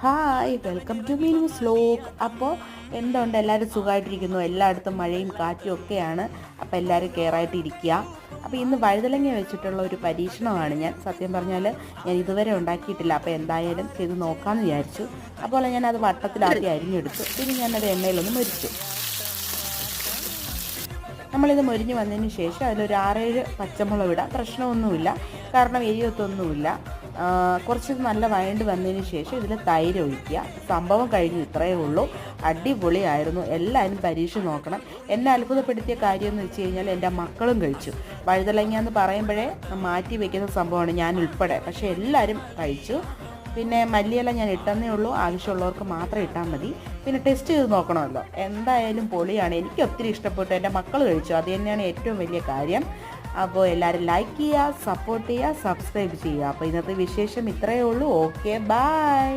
Hi, welcome to Meenu's vlog. അപ്പോൾ എന്തുണ്ട്, എല്ലാവരും സുഖമായിട്ടിരിക്കുന്നു. എല്ലായിടത്തും മഴയും കാറ്റും ഒക്കെയാണ്. അപ്പോൾ എല്ലാവരും കെയറായിട്ട് ഇരിക്കുക. അപ്പോൾ ഇന്ന് വഴുതലങ്ങ വെച്ചിട്ടുള്ള ഒരു പരീക്ഷണമാണ്. സത്യം പറഞ്ഞാൽ ഞാൻ ഇതുവരെ ഉണ്ടാക്കിയിട്ടില്ല. അപ്പോൾ എന്തായാലും ചെയ്ത് നോക്കാമെന്ന് വിചാരിച്ചു. അപ്പോൾ ഞാനത് വട്ടത്തിലാക്കി അരിഞ്ഞെടുത്തു. പിന്നെ ഞാനത് എണ്ണയിലൊന്ന് മൊരിച്ചു. നമ്മളിത് മൊരിഞ്ഞ് വന്നതിന് ശേഷം അതിലൊരു 6-7 പച്ചമുളക് ഇടാം. പ്രശ്നമൊന്നുമില്ല, കാരണം എരിയൊത്തൊന്നുമില്ല. കുറച്ച് നല്ല വഴണ്ട് വന്നതിന് ശേഷം ഇതിൽ തൈര് ഒഴിക്കുക. സംഭവം കഴിഞ്ഞു, ഇത്രയേ ഉള്ളൂ. അടിപൊളിയായിരുന്നു. എല്ലാവരും പരീക്ഷ നോക്കണം. എന്നെ അത്ഭുതപ്പെടുത്തിയ കാര്യം എന്ന് വെച്ച് കഴിഞ്ഞാൽ എൻ്റെ മക്കളും കഴിച്ചു. വഴുതലങ്ങ എന്ന് പറയുമ്പോഴേ മാറ്റി വയ്ക്കുന്ന സംഭവമാണ്, ഞാൻ ഉൾപ്പെടെ. പക്ഷേ എല്ലാവരും കഴിച്ചു. പിന്നെ മല്ലിയില ഞാൻ ഇട്ടെന്നേ ഉള്ളൂ, ആവശ്യമുള്ളവർക്ക് മാത്രം ഇട്ടാൽ മതി. പിന്നെ ടെസ്റ്റ് ചെയ്ത് നോക്കണമല്ലോ. എന്തായാലും പൊളിയാണ്. എനിക്ക് ഒത്തിരി ഇഷ്ടപ്പെട്ടു, എൻ്റെ മക്കൾ കഴിച്ചു. അത് തന്നെയാണ് ഏറ്റവും വലിയ കാര്യം. അപ്പോൾ എല്ലാവരും ലൈക്ക് ചെയ്യുക, സപ്പോർട്ട് ചെയ്യുക, സബ്സ്ക്രൈബ് ചെയ്യുക. അപ്പോൾ ഇന്നത്തെ വിശേഷം ഇത്രയേ ഉള്ളൂ. Okay, by.